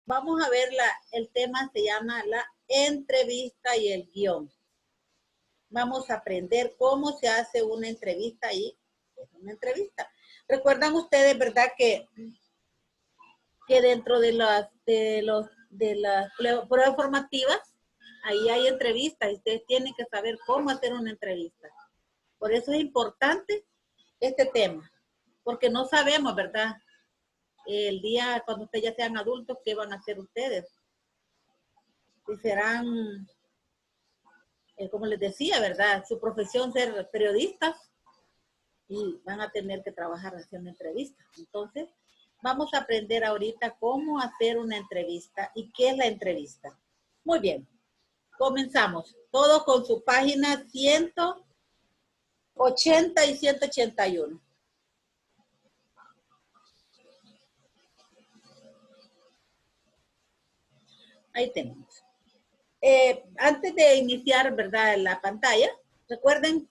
vamos a ver, el tema se llama la entrevista y el guión. Vamos a aprender cómo se hace una entrevista y una entrevista. Recuerdan ustedes, ¿verdad? Que dentro de las pruebas formativas, ahí hay entrevistas y ustedes tienen que saber cómo hacer una entrevista. Por eso es importante este tema, porque no sabemos, ¿verdad? El día cuando ustedes ya sean adultos, ¿qué van a hacer ustedes? Si serán, como les decía, ¿verdad? Su profesión ser periodistas y van a tener que trabajar haciendo entrevistas. Entonces, vamos a aprender ahorita cómo hacer una entrevista y qué es la entrevista. Muy bien, comenzamos. Todos con su página 180 y 181. Ahí tenemos. Antes de iniciar, ¿verdad? La pantalla, recuerden,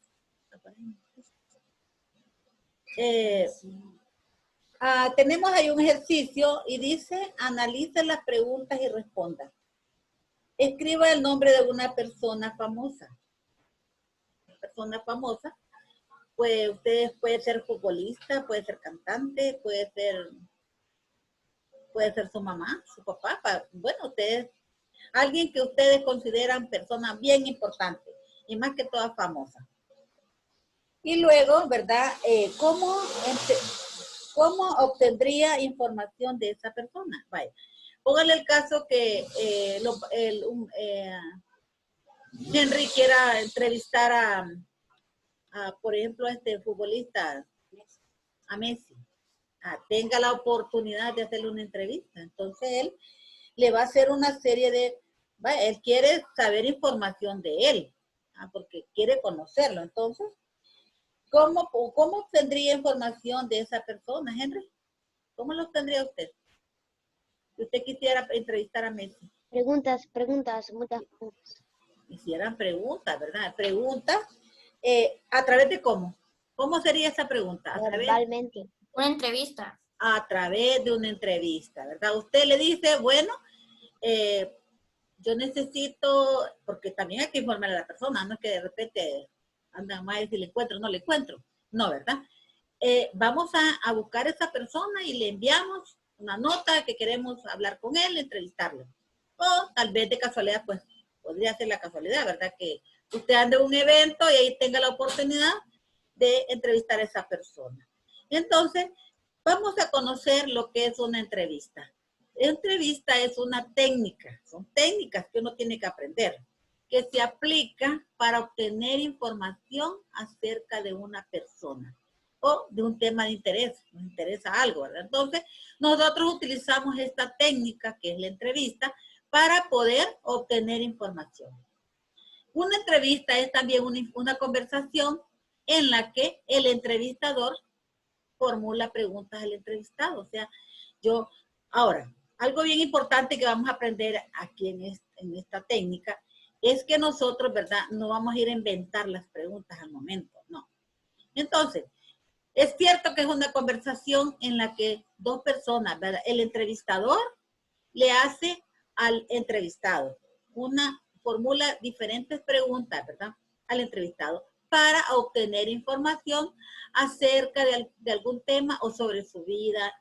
tenemos ahí un ejercicio y dice, analice las preguntas y responda. Escriba el nombre de una persona famosa. Una persona famosa, pues usted puede ser futbolista, puede ser cantante, puede ser su mamá, su papá, bueno, ustedes, alguien que ustedes consideran persona bien importante y más que toda famosa. Y luego, ¿verdad? ¿Cómo obtendría información de esa persona? Vaya, póngale el caso que Henry quiera entrevistar a, por ejemplo, a este futbolista, a Messi. Tenga la oportunidad de hacerle una entrevista. Entonces él le va a hacer una serie de, él quiere saber información de él, porque quiere conocerlo. Entonces, ¿cómo obtendría información de esa persona, Henry? ¿Cómo lo obtendría usted? Si usted quisiera entrevistar a Messi. Preguntas, muchas preguntas. Hicieran preguntas, ¿verdad? Preguntas, ¿a través de cómo? ¿Cómo sería esa pregunta? Verbalmente. Una entrevista. A través de una entrevista, ¿verdad? Usted le dice, bueno, yo necesito, porque también hay que informar a la persona, no es que de repente andan más y si le encuentro, no le encuentro. No, ¿verdad? Vamos a buscar a esa persona y le enviamos una nota que queremos hablar con él, entrevistarlo. O tal vez de casualidad, pues podría ser la casualidad, ¿verdad? Que usted ande a un evento y ahí tenga la oportunidad de entrevistar a esa persona. Entonces, vamos a conocer lo que es una entrevista. Entrevista es una técnica, son técnicas que uno tiene que aprender, que se aplica para obtener información acerca de una persona o de un tema de interés, nos interesa algo, ¿verdad? Entonces, nosotros utilizamos esta técnica, que es la entrevista, para poder obtener información. Una entrevista es también una conversación en la que el entrevistador formula preguntas al entrevistado. O sea, ahora, algo bien importante que vamos a aprender aquí en esta técnica es que nosotros, ¿verdad? No vamos a ir a inventar las preguntas al momento, no. Entonces, es cierto que es una conversación en la que dos personas, ¿verdad? El entrevistador le hace al entrevistado formula diferentes preguntas, ¿verdad? Al entrevistado para obtener información acerca de algún tema o sobre su vida,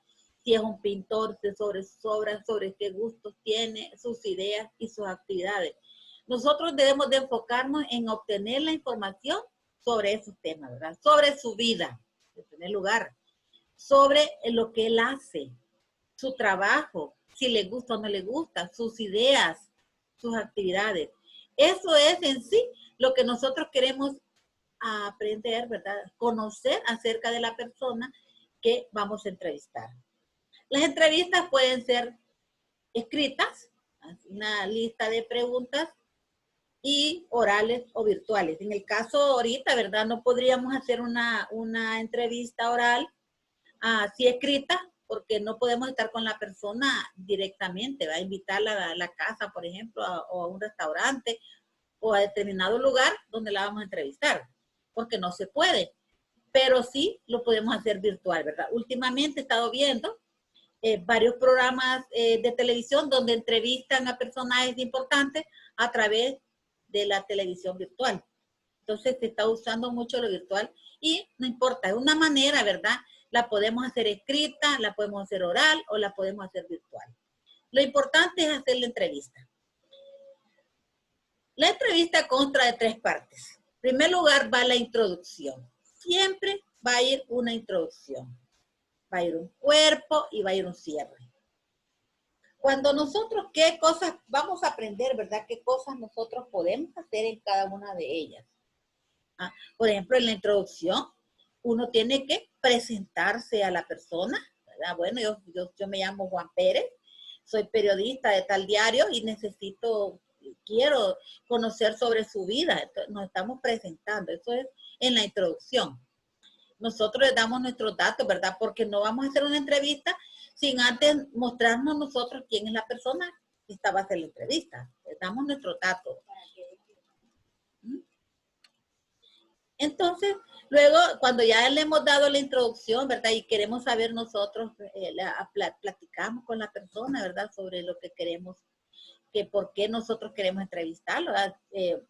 si es un pintor, sobre sus obras, sobre qué gustos tiene, sus ideas y sus actividades. Nosotros debemos de enfocarnos en obtener la información sobre esos temas, ¿verdad? Sobre su vida, en primer lugar, sobre lo que él hace, su trabajo, si le gusta o no le gusta, sus ideas, sus actividades. Eso es en sí lo que nosotros queremos aprender, ¿verdad? Conocer acerca de la persona que vamos a entrevistar. Las entrevistas pueden ser escritas, una lista de preguntas, y orales o virtuales. En el caso ahorita, ¿verdad? No podríamos hacer una entrevista oral así escrita, porque no podemos estar con la persona directamente, va a invitarla a la casa, por ejemplo, o a un restaurante o a determinado lugar donde la vamos a entrevistar, porque no se puede, pero sí lo podemos hacer virtual, ¿verdad? Últimamente he estado viendo varios programas de televisión donde entrevistan a personajes importantes a través de la televisión virtual. Entonces se está usando mucho lo virtual y no importa, es una manera, ¿verdad? La podemos hacer escrita, la podemos hacer oral o la podemos hacer virtual. Lo importante es hacer la entrevista. La entrevista consta de 3 partes. En primer lugar va la introducción. Siempre va a ir una introducción. Va a ir un cuerpo y va a ir un cierre. Cuando nosotros, ¿qué cosas vamos a aprender, verdad? ¿Qué cosas nosotros podemos hacer en cada una de ellas? Por ejemplo, en la introducción, uno tiene que presentarse a la persona, ¿verdad? Bueno, yo me llamo Juan Pérez, soy periodista de tal diario y quiero conocer sobre su vida. Entonces, nos estamos presentando, eso es en la introducción. Nosotros le damos nuestros datos, ¿verdad? Porque no vamos a hacer una entrevista sin antes mostrarnos nosotros quién es la persona que va a hacer la entrevista. Le damos nuestros datos. Entonces, luego, cuando ya le hemos dado la introducción, ¿verdad? Y queremos saber nosotros, platicamos con la persona, ¿verdad? Sobre lo que queremos, que por qué nosotros queremos entrevistarlo.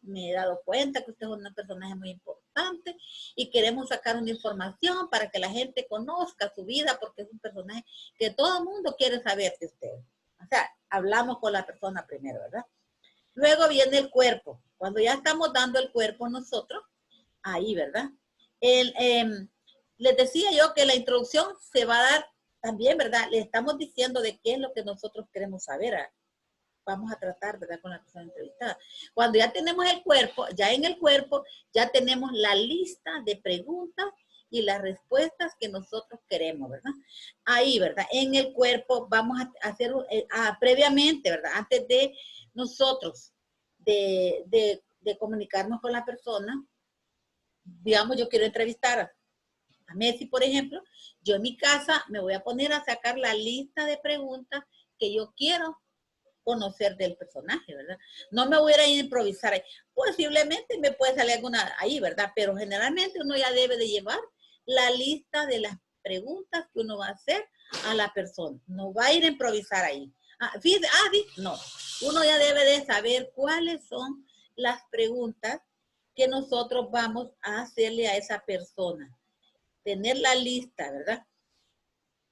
Me he dado cuenta que usted es un personaje muy importante y queremos sacar una información para que la gente conozca su vida porque es un personaje que todo el mundo quiere saber de usted. O sea, hablamos con la persona primero, ¿verdad? Luego viene el cuerpo. Cuando ya estamos dando el cuerpo nosotros, ahí, ¿verdad? Les decía yo que la introducción se va a dar también, ¿verdad? Le estamos diciendo de qué es lo que nosotros queremos saber. Vamos a tratar, ¿verdad? Con la persona entrevistada. Cuando ya tenemos el cuerpo, ya en el cuerpo, ya tenemos la lista de preguntas y las respuestas que nosotros queremos, ¿verdad? Ahí, ¿verdad? En el cuerpo vamos a hacer, previamente, ¿verdad? Antes de nosotros, de comunicarnos con la persona, digamos, yo quiero entrevistar a Messi, por ejemplo, yo en mi casa me voy a poner a sacar la lista de preguntas que yo quiero conocer del personaje, ¿verdad? No me voy a ir a improvisar ahí. Posiblemente me puede salir alguna ahí, ¿verdad? Pero generalmente uno ya debe de llevar la lista de las preguntas que uno va a hacer a la persona. No va a ir a improvisar ahí. No. Uno ya debe de saber cuáles son las preguntas que nosotros vamos a hacerle a esa persona. Tener la lista, ¿verdad?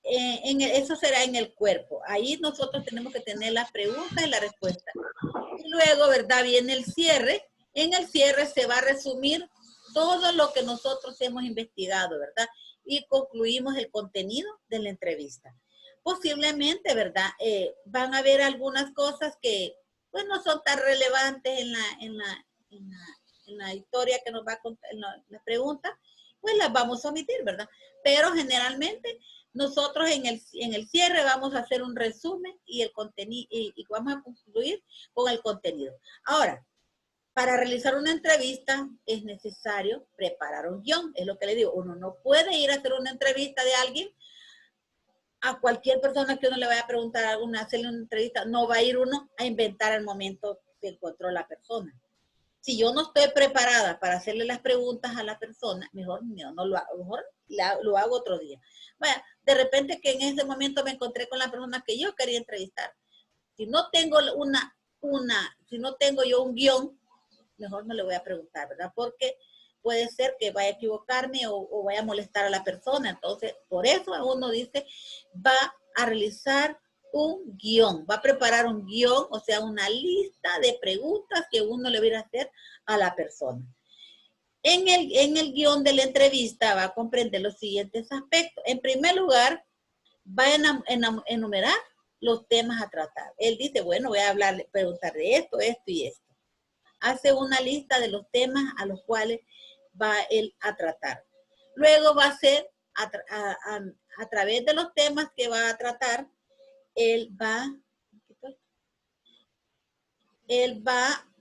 Eso será en el cuerpo. Ahí nosotros tenemos que tener las preguntas y la respuesta. Y luego, ¿verdad? Viene el cierre. En el cierre se va a resumir todo lo que nosotros hemos investigado, ¿verdad? Y concluimos el contenido de la entrevista. Posiblemente, ¿verdad? Van a haber algunas cosas que, pues, no son tan relevantes en la historia que nos va a contar, en la pregunta, pues las vamos a omitir, ¿verdad? Pero generalmente nosotros en el cierre vamos a hacer un resumen y el contenido y vamos a concluir con el contenido. Ahora, para realizar una entrevista es necesario preparar un guión. Es lo que le digo, uno no puede ir a hacer una entrevista de alguien a cualquier persona que uno le vaya a preguntar hacerle una entrevista. No va a ir uno a inventar el momento que encontró la persona. Si yo no estoy preparada para hacerle las preguntas a la persona, mejor no lo hago, mejor lo hago otro día. Bueno, de repente que en ese momento me encontré con la persona que yo quería entrevistar. Si no tengo si no tengo yo un guión, mejor no le voy a preguntar, ¿verdad? Porque puede ser que vaya a equivocarme o vaya a molestar a la persona. Entonces, por eso uno dice, va a realizar un guión, va a preparar un guión, o sea, una lista de preguntas que uno le va a hacer a la persona. En el guión de la entrevista va a comprender los siguientes aspectos. En primer lugar, va a enumerar los temas a tratar. Él dice, bueno, voy a preguntar de esto, esto y esto. Hace una lista de los temas a los cuales va él a tratar. Luego va a ser, a través de los temas que va a tratar, él va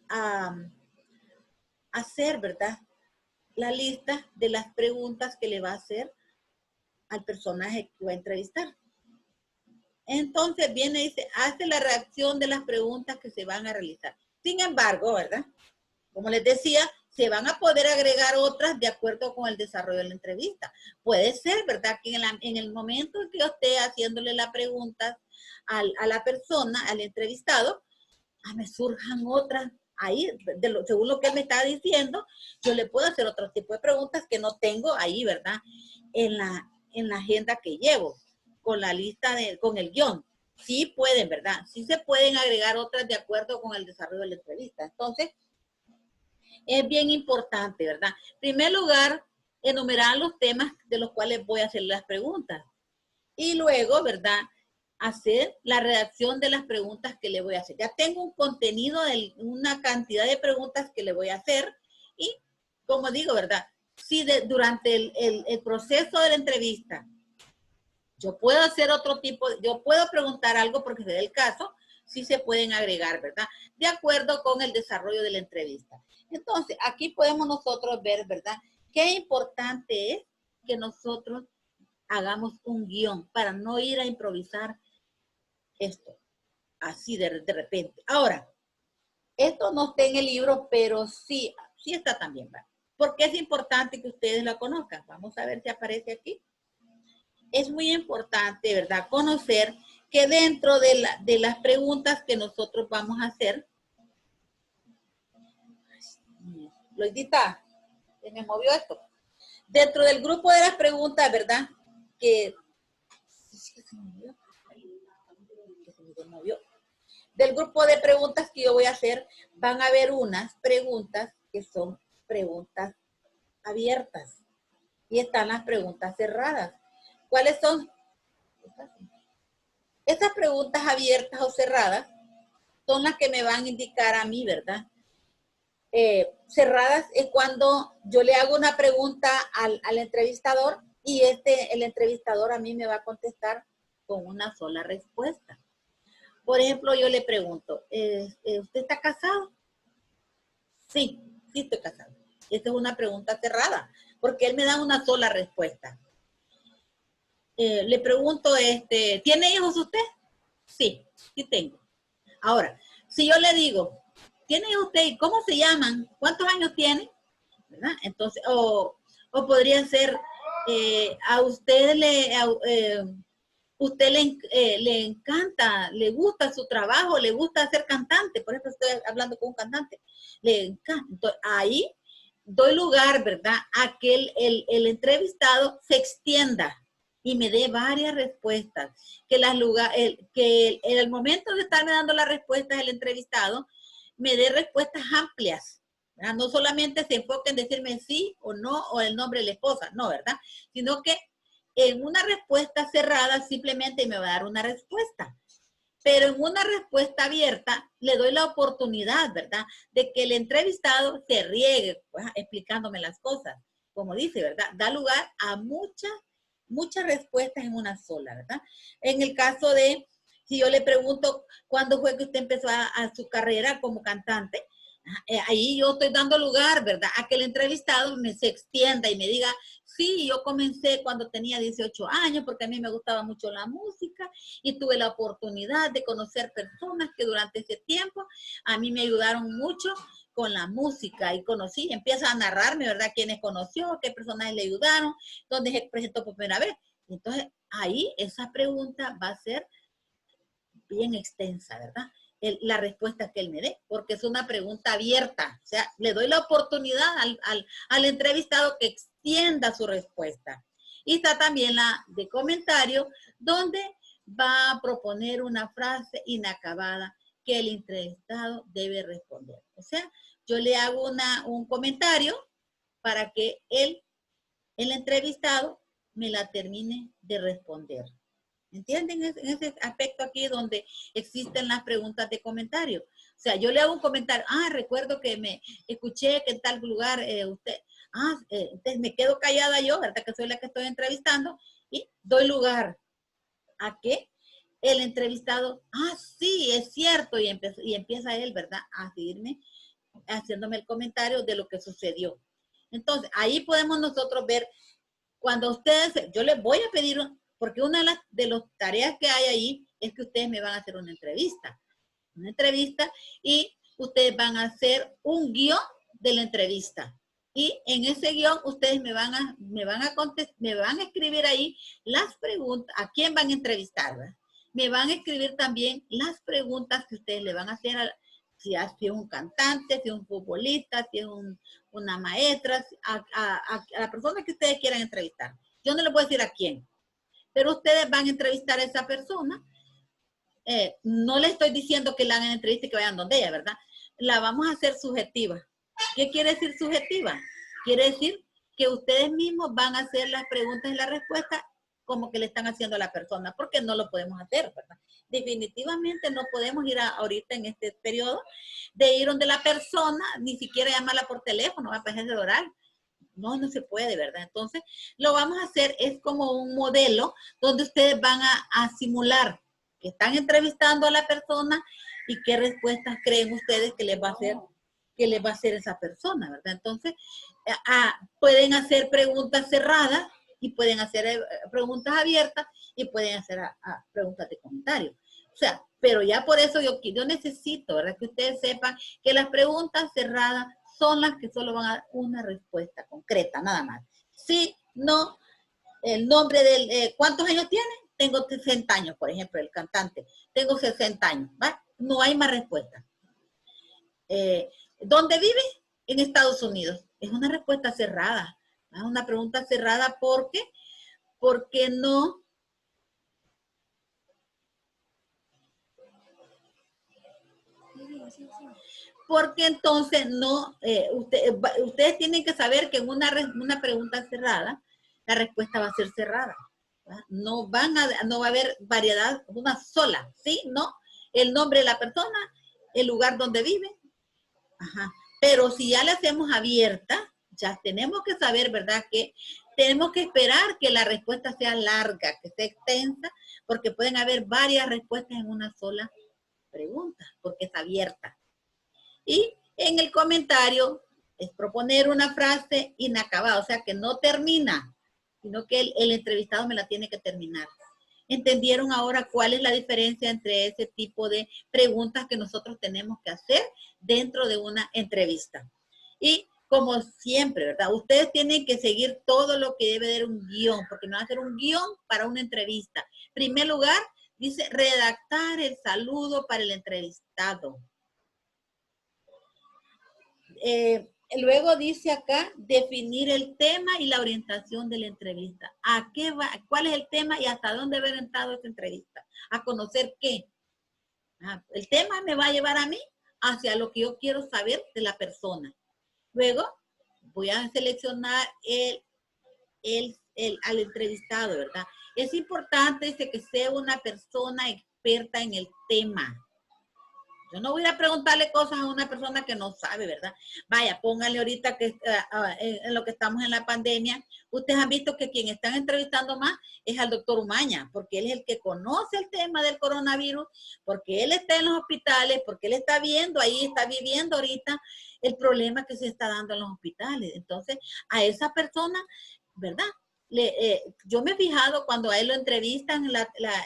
a hacer, ¿verdad? La lista de las preguntas que le va a hacer al personaje que va a entrevistar. Entonces viene y dice, hace la reacción de las preguntas que se van a realizar. Sin embargo, ¿verdad? Como les decía, se van a poder agregar otras de acuerdo con el desarrollo de la entrevista. Puede ser, ¿verdad? Que en el momento en que yo esté haciéndole la pregunta a la persona, al entrevistado, me surjan otras ahí, según lo que él me está diciendo, yo le puedo hacer otro tipo de preguntas que no tengo ahí, ¿verdad? En la agenda que llevo, con la lista, con el guión. Sí pueden, ¿verdad? Sí se pueden agregar otras de acuerdo con el desarrollo de la entrevista. Entonces, es bien importante, ¿verdad? En primer lugar, enumerar los temas de los cuales voy a hacer las preguntas. Y luego, ¿verdad? Hacer la redacción de las preguntas que le voy a hacer. Ya tengo un contenido de una cantidad de preguntas que le voy a hacer y, como digo, ¿verdad? Si durante el proceso de la entrevista yo puedo hacer otro tipo, yo puedo preguntar algo porque se dé el caso, sí se pueden agregar, ¿verdad? De acuerdo con el desarrollo de la entrevista. Entonces, aquí podemos nosotros ver, ¿verdad? Qué importante es que nosotros hagamos un guión para no ir a improvisar esto, así de repente. Ahora, esto no está en el libro, pero sí está también, ¿verdad? Porque es importante que ustedes la conozcan. Vamos a ver si aparece aquí. Es muy importante, ¿verdad? Conocer que dentro de las preguntas que nosotros vamos a hacer, Loidita, se me movió esto. Dentro del grupo de las preguntas, ¿verdad? Que se me movió. Del grupo de preguntas que yo voy a hacer, van a haber unas preguntas que son preguntas abiertas y están las preguntas cerradas. ¿Cuáles son? Estas preguntas abiertas o cerradas son las que me van a indicar a mí, ¿verdad? Cerradas es cuando yo le hago una pregunta al entrevistador y el entrevistador a mí me va a contestar con una sola respuesta. Por ejemplo, yo le pregunto, ¿usted está casado? Sí, sí estoy casado. Esta es una pregunta cerrada, porque él me da una sola respuesta. Le pregunto, ¿tiene hijos usted? Sí, sí tengo. Ahora, si yo le digo, ¿tiene usted? ¿Cómo se llaman? ¿Cuántos años tiene? ¿Verdad? Entonces, o podría ser, a usted le encanta, le gusta su trabajo, le gusta ser cantante, por eso estoy hablando con un cantante, le encanta. Entonces, ahí doy lugar, ¿verdad?, a que el entrevistado se extienda y me dé varias respuestas, que en el momento de estarme dando las respuestas el entrevistado, me dé respuestas amplias, ¿verdad? No solamente se enfoque en decirme sí o no, o el nombre de la esposa, no, ¿verdad? Sino que en una respuesta cerrada simplemente me va a dar una respuesta. Pero en una respuesta abierta le doy la oportunidad, ¿verdad?, de que el entrevistado se riegue, pues, explicándome las cosas. Como dice, ¿verdad? Da lugar a muchas respuestas en una sola, ¿verdad? En el caso de, si yo le pregunto, ¿cuándo fue que usted empezó a su carrera como cantante? Ahí yo estoy dando lugar, ¿verdad?, a que el entrevistado se extienda y me diga, sí, yo comencé cuando tenía 18 años porque a mí me gustaba mucho la música y tuve la oportunidad de conocer personas que durante ese tiempo a mí me ayudaron mucho con la música y conocí, empieza a narrarme, ¿verdad?, quiénes conoció, qué personas le ayudaron, dónde se presentó por primera vez. Entonces, ahí esa pregunta va a ser bien extensa, ¿verdad?, la respuesta que él me dé, porque es una pregunta abierta. O sea, le doy la oportunidad al entrevistado que extienda su respuesta. Y está también la de comentario, donde va a proponer una frase inacabada que el entrevistado debe responder. O sea, yo le hago un comentario para que el entrevistado me la termine de responder. ¿Entienden? En ese aspecto aquí donde existen las preguntas de comentario. O sea, yo le hago un comentario, recuerdo que me escuché que en tal lugar usted, entonces me quedo callada yo, ¿verdad?, que soy la que estoy entrevistando, y doy lugar a que el entrevistado, sí, es cierto, y empieza él, ¿verdad?, a seguirme, haciéndome el comentario de lo que sucedió. Entonces, ahí podemos nosotros ver, cuando ustedes, yo les voy a pedir, porque una de las tareas que hay ahí es que ustedes me van a hacer una entrevista y ustedes van a hacer un guión de la entrevista. Y en ese guión ustedes me van a escribir ahí las preguntas, a quién van a entrevistar, ¿verdad? Me van a escribir también las preguntas que ustedes le van a hacer si es un cantante, si es un futbolista, si es una maestra, a la persona que ustedes quieran entrevistar. Yo no les voy a decir a quién, pero ustedes van a entrevistar a esa persona. No le estoy diciendo que la hagan entrevista y que vayan donde ella, ¿verdad? La vamos a hacer subjetiva. ¿Qué quiere decir subjetiva? Quiere decir que ustedes mismos van a hacer las preguntas y la respuesta como que le están haciendo a la persona, porque no lo podemos hacer, ¿verdad? Definitivamente no podemos ir ahorita en este periodo de ir donde la persona, ni siquiera llamarla por teléfono, va a pasar el oral. No, no se puede, ¿verdad? Entonces, lo vamos a hacer, es como un modelo donde ustedes van a simular que están entrevistando a la persona y qué respuestas creen ustedes que les va a hacer esa persona, ¿verdad? Entonces, pueden hacer preguntas cerradas y pueden hacer preguntas abiertas y pueden hacer preguntas de comentario. O sea, pero ya por eso yo necesito, ¿verdad? Que ustedes sepan que las preguntas cerradas son las que solo van a dar una respuesta concreta, nada más. Sí, no, el nombre del, ¿cuántos años tiene? Tengo 60 años, por ejemplo, el cantante. Tengo 60 años, ¿va? No hay más respuesta. ¿Dónde vive? En Estados Unidos. Es una respuesta cerrada. ¿Va? Una pregunta cerrada porque no. Porque entonces no, ustedes tienen que saber que en una pregunta cerrada, la respuesta va a ser cerrada. ¿Va? No va a haber variedad, una sola, ¿sí? No, el nombre de la persona, el lugar donde vive. Ajá. Pero si ya la hacemos abierta, ya tenemos que saber, ¿verdad? Que tenemos que esperar que la respuesta sea larga, que sea extensa, porque pueden haber varias respuestas en una sola pregunta, porque es abierta. Y en el comentario es proponer una frase inacabada, o sea que no termina, sino que el entrevistado me la tiene que terminar. ¿Entendieron ahora cuál es la diferencia entre ese tipo de preguntas que nosotros tenemos que hacer dentro de una entrevista? Y como siempre, ¿verdad? Ustedes tienen que seguir todo lo que debe de un guión, porque no va a ser un guión para una entrevista. En primer lugar, dice redactar el saludo para el entrevistado. Luego dice acá, definir el tema y la orientación de la entrevista. ¿A qué va? ¿Cuál es el tema y hasta dónde va orientado esta entrevista? A conocer qué. El tema me va a llevar a mí hacia lo que yo quiero saber de la persona. Luego voy a seleccionar al entrevistado, ¿verdad? Es importante que sea una persona experta en el tema. Yo no voy a preguntarle cosas a una persona que no sabe, ¿verdad? Vaya, póngale ahorita que en lo que estamos en la pandemia, ustedes han visto que quien están entrevistando más es al doctor Umaña, porque él es el que conoce el tema del coronavirus, porque él está en los hospitales, porque él está viendo ahí, está viviendo ahorita el problema que se está dando en los hospitales. Entonces, a esa persona, ¿verdad? Yo me he fijado cuando a él lo entrevistan,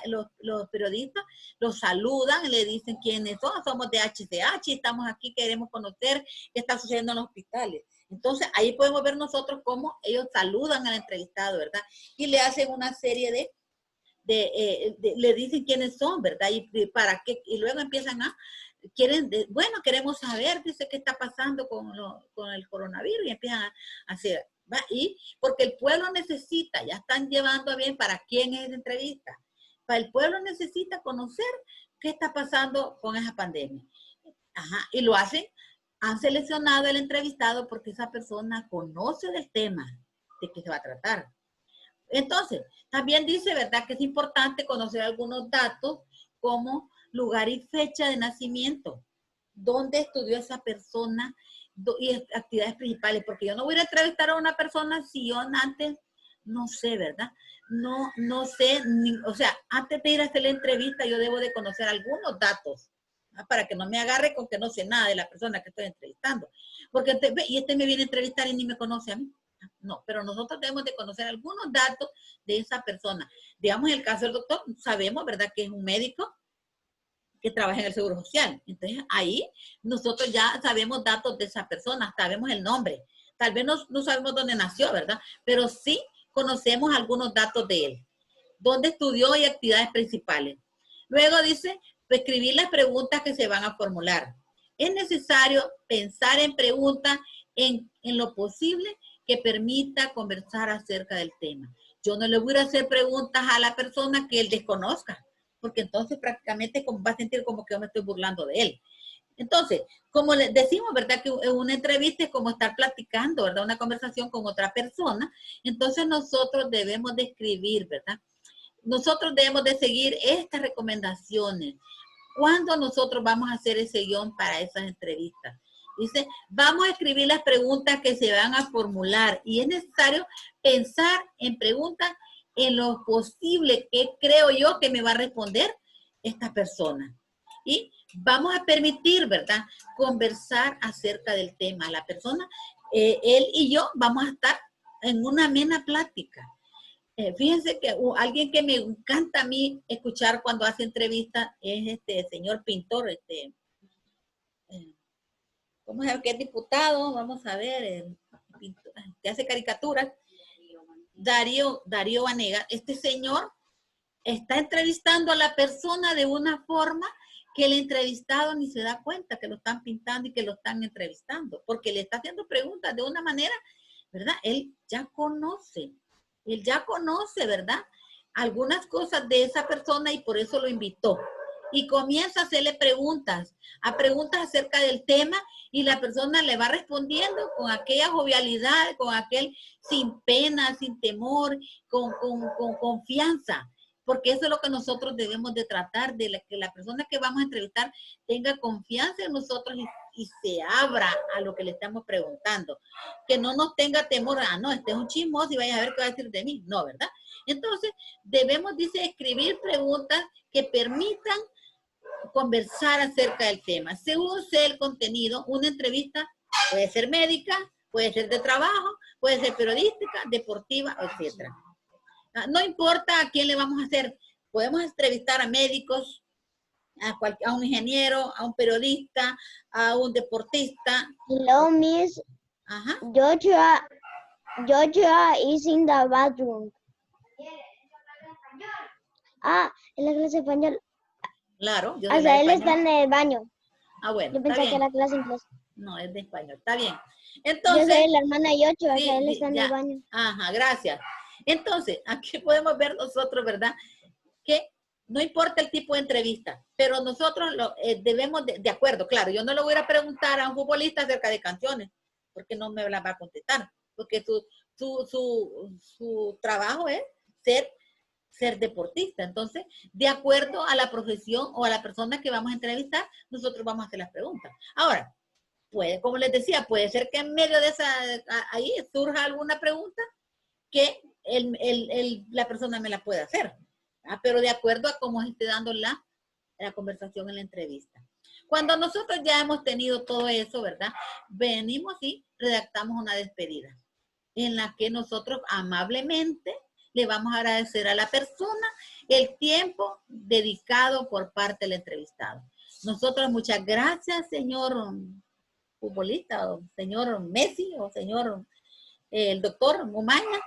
los periodistas, lo saludan, le dicen quiénes son, somos de HCH, estamos aquí, queremos conocer qué está sucediendo en los hospitales. Entonces, ahí podemos ver nosotros cómo ellos saludan al entrevistado, ¿verdad? Y le hacen una serie le dicen quiénes son, ¿verdad? Y para qué, y luego empiezan bueno, queremos saber, dice, qué está pasando con el coronavirus, y empiezan a hacer, ¿va? Y porque el pueblo necesita, ya están llevando a bien para quién es esa entrevista. Para el pueblo necesita conocer qué está pasando con esa pandemia. Ajá, y lo hacen, han seleccionado el entrevistado porque esa persona conoce del tema de que se va a tratar. Entonces, también dice, ¿verdad?, que es importante conocer algunos datos como lugar y fecha de nacimiento, dónde estudió esa persona y actividades principales, porque yo no voy a entrevistar a una persona si yo antes no sé, ¿verdad? No sé, o sea, antes de ir a hacer la entrevista yo debo de conocer algunos datos, ¿no? Para que no me agarre con que no sé nada de la persona que estoy entrevistando, porque este me viene a entrevistar y ni me conoce a mí. No, pero nosotros debemos de conocer algunos datos de esa persona. Digamos, en el caso del doctor, sabemos, ¿verdad?, que es un médico, que trabaja en el Seguro Social. Entonces, ahí nosotros ya sabemos datos de esa persona, sabemos el nombre. Tal vez no sabemos dónde nació, ¿verdad? Pero sí conocemos algunos datos de él. Dónde estudió y actividades principales. Luego dice, escribir las preguntas que se van a formular. Es necesario pensar en preguntas en lo posible que permita conversar acerca del tema. Yo no le voy a hacer preguntas a la persona que él desconozca, porque entonces prácticamente va a sentir como que yo me estoy burlando de él. Entonces, como le decimos, ¿verdad? Que una entrevista es como estar platicando, ¿verdad? Una conversación con otra persona. Entonces nosotros debemos de escribir, ¿verdad? Nosotros debemos de seguir estas recomendaciones. ¿Cuándo nosotros vamos a hacer ese guión para esas entrevistas? Dice, vamos a escribir las preguntas que se van a formular y es necesario pensar en preguntas en lo posible que creo yo que me va a responder esta persona. Y vamos a permitir, ¿verdad? Conversar acerca del tema. La persona, él y yo vamos a estar en una amena plática. Fíjense que alguien que me encanta a mí escuchar cuando hace entrevistas es este señor pintor, ¿cómo se llama? Que es diputado, vamos a ver, que hace caricaturas, Darío Vanega. Este señor está entrevistando a la persona de una forma que el entrevistado ni se da cuenta que lo están pintando y que lo están entrevistando, porque le está haciendo preguntas de una manera, ¿verdad? Él ya conoce, ¿verdad? Algunas cosas de esa persona y por eso lo invitó. Y comienza a hacerle preguntas acerca del tema y la persona le va respondiendo con aquella jovialidad, con aquel sin pena, sin temor, con confianza. Porque eso es lo que nosotros debemos de tratar, que la persona que vamos a entrevistar tenga confianza en nosotros y se abra a lo que le estamos preguntando. Que no nos tenga temor, no, este es un chismoso y vaya a ver qué va a decir de mí. No, ¿verdad? Entonces, debemos, dice, escribir preguntas que permitan conversar acerca del tema. Según sea el contenido, una entrevista puede ser médica, puede ser de trabajo, puede ser periodística, deportiva, etc. No importa a quién le vamos a hacer, podemos entrevistar a médicos, a un ingeniero, a un periodista, a un deportista. Hello, Miss. Ajá. Joshua is in the bathroom. Ah, en la clase de español. Claro. O sea, él está en el baño. Ah, bueno, yo pensé que era clase en inglés. No, es de español. Está bien. Entonces, yo soy la hermana de Joshua, sí, o sea, él está en el baño. Ajá, gracias. Entonces, aquí podemos ver nosotros, ¿verdad? Que no importa el tipo de entrevista, pero nosotros debemos, de acuerdo, claro, yo no le voy a preguntar a un futbolista acerca de canciones, porque no me las va a contestar, porque su trabajo es ser deportista. Entonces, de acuerdo a la profesión o a la persona que vamos a entrevistar, nosotros vamos a hacer las preguntas. Ahora, como les decía, puede ser que en medio de ahí surja alguna pregunta que la persona me la pueda hacer, ¿verdad? Pero de acuerdo a cómo esté dando la conversación en la entrevista. Cuando nosotros ya hemos tenido todo eso, ¿verdad? Venimos y redactamos una despedida en la que nosotros amablemente le vamos a agradecer a la persona el tiempo dedicado por parte del entrevistado. Nosotros, muchas gracias, señor futbolista, o señor Messi, o señor el doctor Mumaña.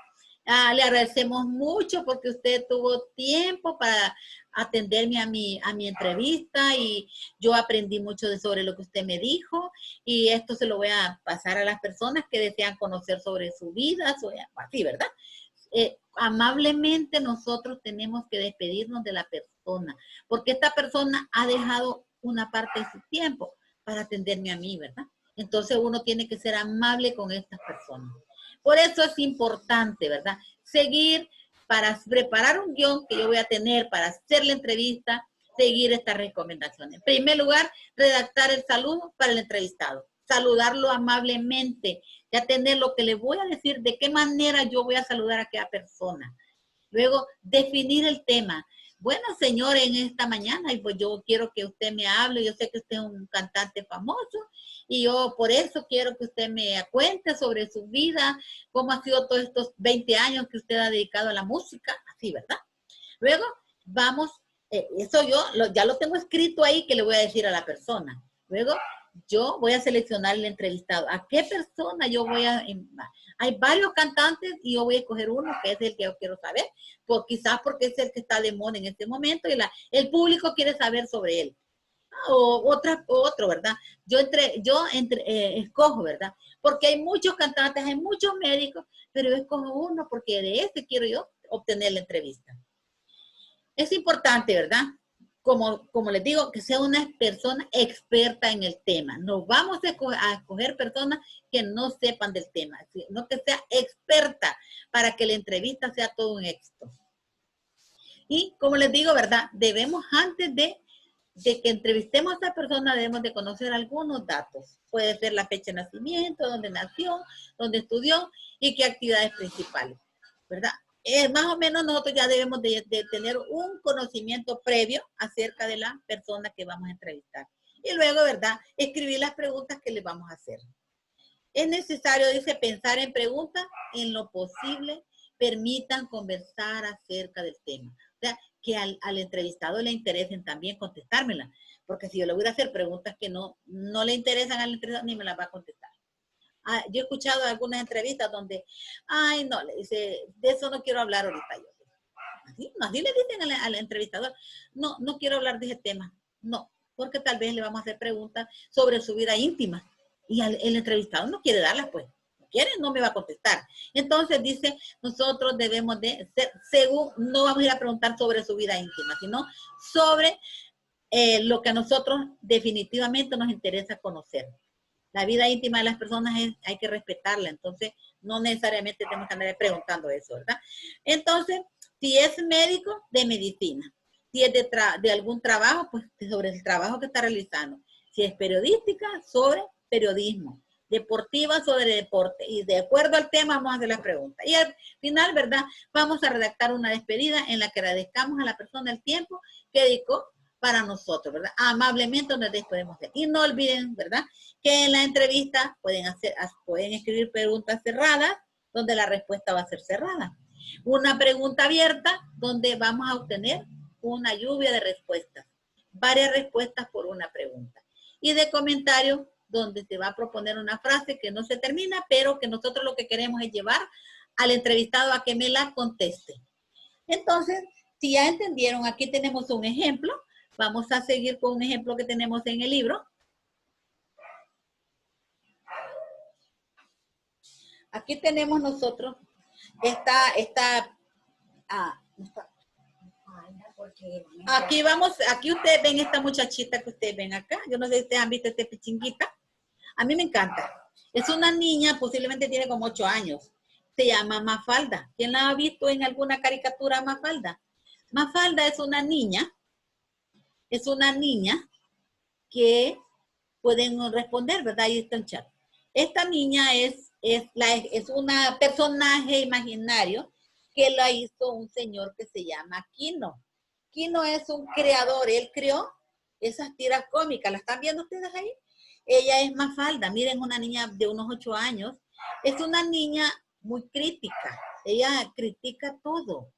Le agradecemos mucho porque usted tuvo tiempo para atenderme a mi entrevista y yo aprendí mucho sobre lo que usted me dijo y esto se lo voy a pasar a las personas que desean conocer sobre su vida, así, ¿verdad? Amablemente nosotros tenemos que despedirnos de la persona porque esta persona ha dejado una parte de su tiempo para atenderme a mí, ¿verdad? Entonces uno tiene que ser amable con estas personas. Por eso es importante, ¿verdad? Seguir para preparar un guión que yo voy a tener para hacer la entrevista, seguir estas recomendaciones. En primer lugar, redactar el saludo para el entrevistado. Saludarlo amablemente, ya tener lo que le voy a decir, de qué manera yo voy a saludar a aquella persona. Luego, definir el tema. Bueno, señor, en esta mañana, pues yo quiero que usted me hable, yo sé que usted es un cantante famoso, y yo por eso quiero que usted me cuente sobre su vida, cómo ha sido todos estos 20 años que usted ha dedicado a la música, así, ¿verdad? Luego, vamos Eso yo ya lo tengo escrito ahí que le voy a decir a la persona. Luego yo voy a seleccionar el entrevistado. ¿A qué persona yo voy a...? Hay varios cantantes y yo voy a escoger uno que es el que yo quiero saber, pues quizás porque es el que está de moda en este momento y el público quiere saber sobre él. O otro, ¿verdad? Yo escojo, ¿verdad? Porque hay muchos cantantes, hay muchos médicos, pero yo escojo uno porque de ese quiero yo obtener la entrevista. Es importante, ¿verdad? Como les digo, que sea una persona experta en el tema. No vamos a escoger personas que no sepan del tema, sino que sea experta para que la entrevista sea todo un éxito. Y como les digo, ¿verdad? Debemos antes de que entrevistemos a esa persona, debemos de conocer algunos datos. Puede ser la fecha de nacimiento, dónde nació, dónde estudió y qué actividades principales, ¿verdad? Más o menos nosotros ya debemos de tener un conocimiento previo acerca de la persona que vamos a entrevistar. Y luego, ¿verdad? Escribir las preguntas que le vamos a hacer. Es necesario, dice, pensar en preguntas en lo posible, permitan conversar acerca del tema. O sea, que al entrevistado le interesen también contestármela. Porque si yo le voy a hacer preguntas que no le interesan al entrevistado, ni me las va a contestar. Yo he escuchado algunas entrevistas donde, ay, no, le dice, de eso no quiero hablar ahorita yo. Así le dicen al entrevistador, no quiero hablar de ese tema. No, porque tal vez le vamos a hacer preguntas sobre su vida íntima. Y el entrevistado no quiere darlas, pues. No quiere, no me va a contestar. Entonces dice, nosotros debemos de ser, según, no vamos a ir a preguntar sobre su vida íntima, sino sobre lo que a nosotros definitivamente nos interesa conocer. La vida íntima de las personas hay que respetarla, entonces no necesariamente tenemos que andar preguntando eso, ¿verdad? Entonces, si es médico, de medicina. Si es de algún trabajo, pues sobre el trabajo que está realizando. Si es periodística, sobre periodismo. Deportiva, sobre deporte. Y de acuerdo al tema, vamos a hacer las preguntas. Y al final, ¿verdad? Vamos a redactar una despedida en la que agradezcamos a la persona el tiempo que dedicó para nosotros, ¿verdad? Amablemente nos despedimos de él. Y no olviden, ¿verdad? Que en la entrevista pueden escribir preguntas cerradas, donde la respuesta va a ser cerrada. Una pregunta abierta, donde vamos a obtener una lluvia de respuestas. Varias respuestas por una pregunta. Y de comentarios, donde se va a proponer una frase que no se termina, pero que nosotros lo que queremos es llevar al entrevistado a que me la conteste. Entonces, si ya entendieron, aquí tenemos un ejemplo. Vamos a seguir con un ejemplo que tenemos en el libro. Aquí tenemos nosotros aquí ustedes ven esta muchachita que ustedes ven acá. Yo no sé si ustedes han visto este pichinguita. A mí me encanta. Es una niña, posiblemente tiene como 8 años. Se llama Mafalda. ¿Quién la ha visto en alguna caricatura Mafalda? Mafalda es una niña que pueden responder, ¿verdad? Ahí está el chat. Esta niña es una personaje imaginario que la hizo un señor que se llama Quino. Quino es un creador, él creó esas tiras cómicas. ¿La están viendo ustedes ahí? Ella es Mafalda, miren, una niña de unos 8 años. Es una niña muy crítica, ella critica todo.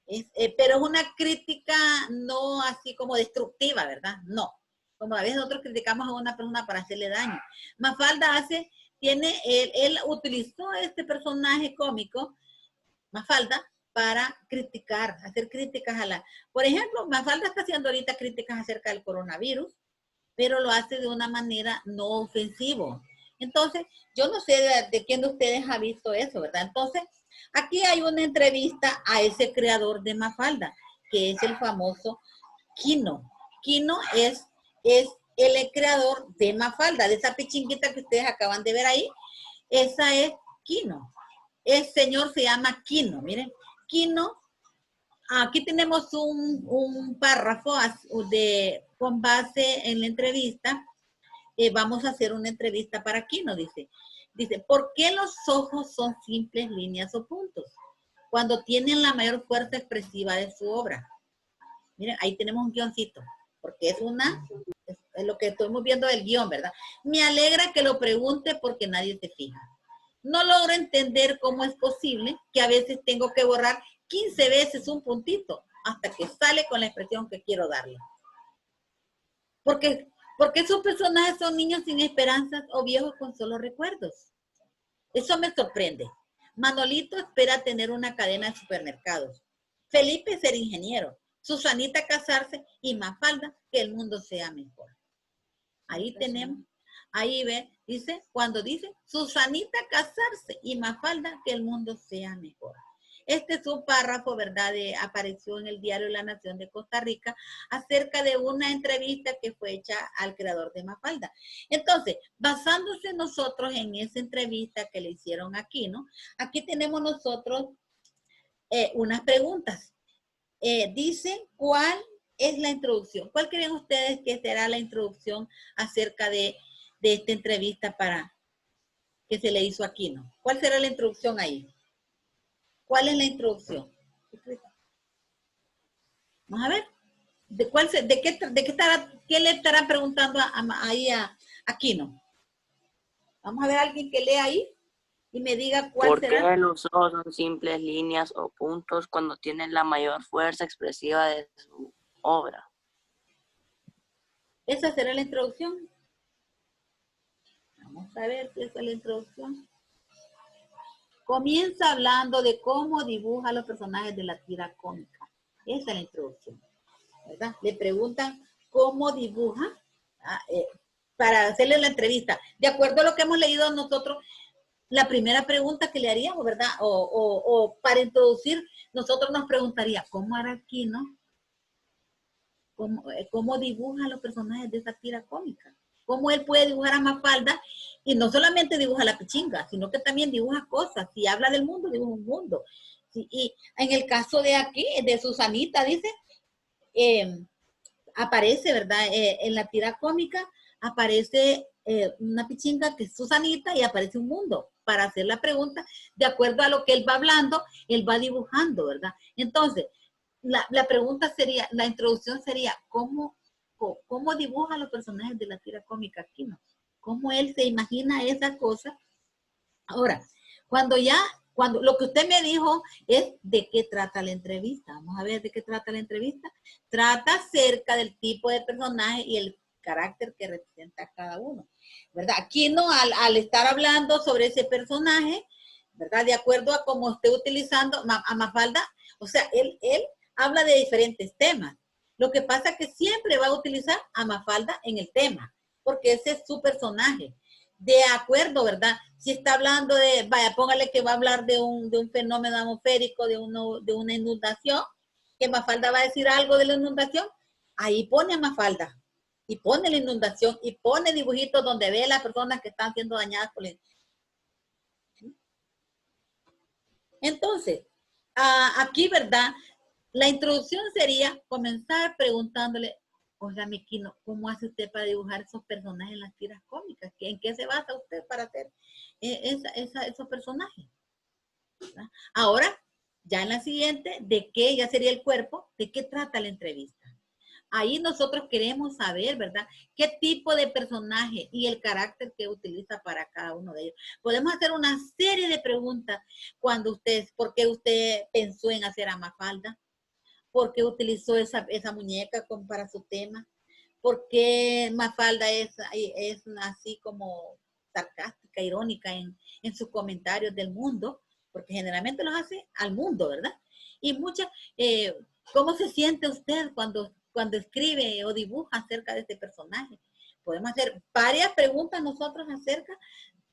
Pero es una crítica no así como destructiva, ¿verdad? No. Como a veces nosotros criticamos a una persona para hacerle daño. Mafalda él utilizó este personaje cómico, Mafalda, para criticar, hacer críticas por ejemplo, Mafalda está haciendo ahorita críticas acerca del coronavirus, pero lo hace de una manera no ofensivo. Entonces, yo no sé de quién de ustedes ha visto eso, ¿verdad? Entonces, aquí hay una entrevista a ese creador de Mafalda, que es el famoso Quino. Quino es el creador de Mafalda, de esa pichinguita que ustedes acaban de ver ahí. Esa es Quino. El señor se llama Quino, miren. Quino, aquí tenemos un párrafo con base en la entrevista. Vamos a hacer una entrevista para Quino, dice. Dice, ¿por qué los ojos son simples líneas o puntos? Cuando tienen la mayor fuerza expresiva de su obra. Miren, ahí tenemos un guioncito, porque es lo que estamos viendo del guión, ¿verdad? Me alegra que lo pregunte porque nadie se fija. No logro entender cómo es posible que a veces tengo que borrar 15 veces un puntito. hasta que sale con la expresión que quiero darle. Porque esos personajes son niños sin esperanzas o viejos con solo recuerdos. Eso me sorprende. Manolito espera tener una cadena de supermercados. Felipe ser ingeniero. Susanita casarse y Mafalda que el mundo sea mejor. Ahí tenemos, ahí ve, dice, cuando dice Susanita casarse y Mafalda que el mundo sea mejor. Este es un párrafo, ¿verdad? Apareció en el diario La Nación de Costa Rica acerca de una entrevista que fue hecha al creador de Mafalda. Entonces, basándose nosotros en esa entrevista que le hicieron aquí, ¿no? Aquí tenemos nosotros unas preguntas. Dice, ¿cuál es la introducción? ¿Cuál creen ustedes que será la introducción acerca de esta entrevista para que se le hizo aquí, ¿no? ¿Cuál será la introducción ahí? ¿Cuál es la introducción? Vamos a ver. ¿Qué le estarán preguntando ahí a Aquino? Vamos a ver a alguien que lea ahí y me diga cuál será. ¿Por qué los ojos son simples líneas o puntos cuando tienen la mayor fuerza expresiva de su obra? ¿Esa será la introducción? Vamos a ver si esa es la introducción. Comienza hablando de cómo dibuja a los personajes de la tira cómica. Esa es la introducción, ¿verdad? Le preguntan cómo dibuja para hacerle la entrevista. De acuerdo a lo que hemos leído nosotros, la primera pregunta que le haríamos, ¿verdad? O para introducir, nosotros nos preguntaría, ¿cómo hará Aquino? ¿Cómo dibuja a los personajes de esa tira cómica? ¿Cómo él puede dibujar a Mafalda? Y no solamente dibuja la pichinga, sino que también dibuja cosas. Si habla del mundo, dibuja un mundo. Sí, y en el caso de aquí, de Susanita, dice, aparece, ¿verdad? En la tira cómica aparece una pichinga que es Susanita y aparece un mundo para hacer la pregunta. De acuerdo a lo que él va hablando, él va dibujando, ¿verdad? Entonces, la pregunta sería, la introducción sería, ¿cómo dibuja a los personajes de la tira cómica aquí, no? ¿Cómo él se imagina esas cosas? Ahora, cuando lo que usted me dijo es de qué trata la entrevista. Vamos a ver de qué trata la entrevista. Trata acerca del tipo de personaje y el carácter que representa cada uno, ¿verdad? Aquí no, al estar hablando sobre ese personaje, ¿verdad? De acuerdo a cómo esté utilizando a Mafalda, o sea, él habla de diferentes temas. Lo que pasa es que siempre va a utilizar a Mafalda en el tema, porque ese es su personaje. De acuerdo, ¿verdad? Si está hablando de, vaya, póngale que va a hablar de un fenómeno atmosférico, de una inundación, que Mafalda va a decir algo de la inundación, ahí pone a Mafalda, y pone la inundación, y pone dibujitos donde ve a las personas que están siendo dañadas por la inundación. Entonces, aquí, ¿verdad? La introducción sería comenzar preguntándole, oiga, Aquino, ¿cómo hace usted para dibujar esos personajes en las tiras cómicas? ¿En qué se basa usted para hacer esos personajes? ¿verdad? Ahora, ya en la siguiente, ¿de qué? Ya sería el cuerpo, ¿de qué trata la entrevista? Ahí nosotros queremos saber, ¿verdad? ¿Qué tipo de personaje y el carácter que utiliza para cada uno de ellos? Podemos hacer una serie de preguntas ¿por qué usted pensó en hacer a Mafalda? ¿Por qué utilizó esa muñeca para su tema? ¿Por qué Mafalda es así como sarcástica, irónica en sus comentarios del mundo? Porque generalmente los hace al mundo, ¿verdad? Y ¿cómo se siente usted cuando escribe o dibuja acerca de este personaje? Podemos hacer varias preguntas nosotros acerca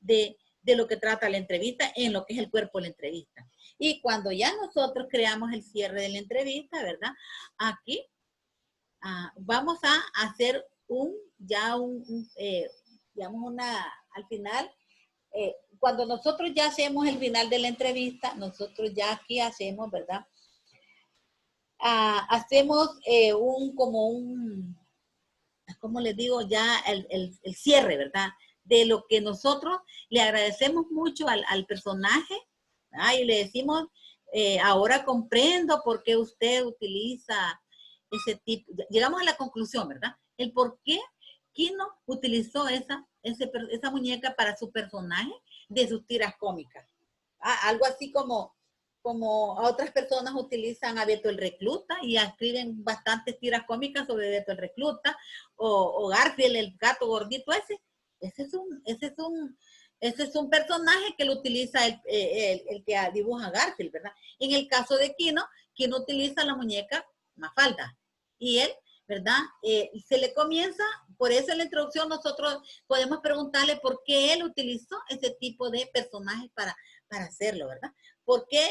de lo que trata la entrevista, en lo que es el cuerpo de la entrevista. Y cuando ya nosotros creamos el cierre de la entrevista, ¿verdad? Aquí vamos a hacer al final, cuando nosotros ya hacemos el final de la entrevista, nosotros ya aquí hacemos, ¿verdad? Hacemos ¿cómo les digo? Ya el cierre, ¿verdad? De lo que nosotros le agradecemos mucho al personaje, ¿verdad? Y le decimos, ahora comprendo por qué usted utiliza ese tipo. Llegamos a la conclusión, ¿verdad? El por qué Aquino utilizó esa muñeca para su personaje de sus tiras cómicas. Algo así como como a otras personas utilizan a Beto el Recluta y escriben bastantes tiras cómicas sobre Beto el Recluta, o Garfield, el gato gordito ese. Ese es un personaje que lo utiliza el que dibuja Garfield, ¿verdad? En el caso de Kino utiliza la muñeca Mafalda. Y él, ¿verdad? Se le comienza, por eso en la introducción nosotros podemos preguntarle por qué él utilizó ese tipo de personajes para hacerlo, ¿verdad? ¿Por qué?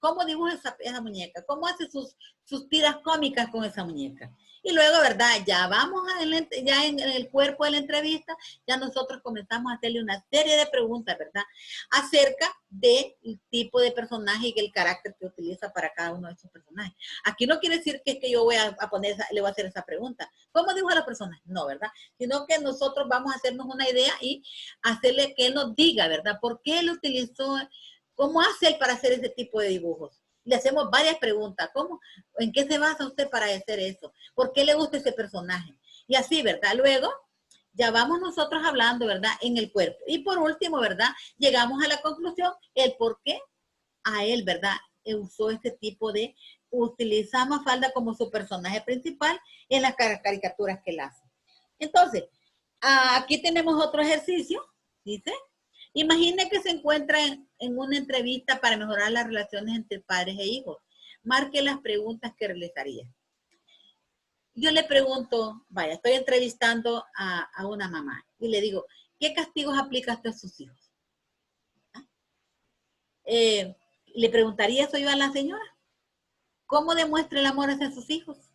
¿Cómo dibuja esa muñeca? ¿Cómo hace sus tiras cómicas con esa muñeca? Y luego, ¿verdad? Ya vamos ya en el cuerpo de la entrevista, ya nosotros comenzamos a hacerle una serie de preguntas, ¿verdad? Acerca del tipo de personaje y el carácter que utiliza para cada uno de esos personajes. Aquí no quiere decir que yo voy a poner, le voy a hacer esa pregunta. ¿Cómo dibuja la persona? No, ¿verdad? Sino que nosotros vamos a hacernos una idea y hacerle que él nos diga, ¿verdad? ¿Por qué él utilizó, cómo hace él para hacer ese tipo de dibujos? Le hacemos varias preguntas. ¿En qué se basa usted para hacer eso? ¿Por qué le gusta ese personaje? Y así, ¿verdad? Luego, ya vamos nosotros hablando, ¿verdad? En el cuerpo. Y por último, ¿verdad? Llegamos a la conclusión, el por qué a él, ¿verdad? Usó este tipo de, utiliza a Mafalda como su personaje principal en las caricaturas que él hace. Entonces, aquí tenemos otro ejercicio, dice. Imagine que se encuentra en una entrevista para mejorar las relaciones entre padres e hijos. Marque las preguntas que realizaría. Yo le pregunto, vaya, estoy entrevistando a una mamá y le digo, ¿qué castigos aplica usted a sus hijos? Le preguntaría eso yo a la señora. ¿Cómo demuestra el amor hacia sus hijos?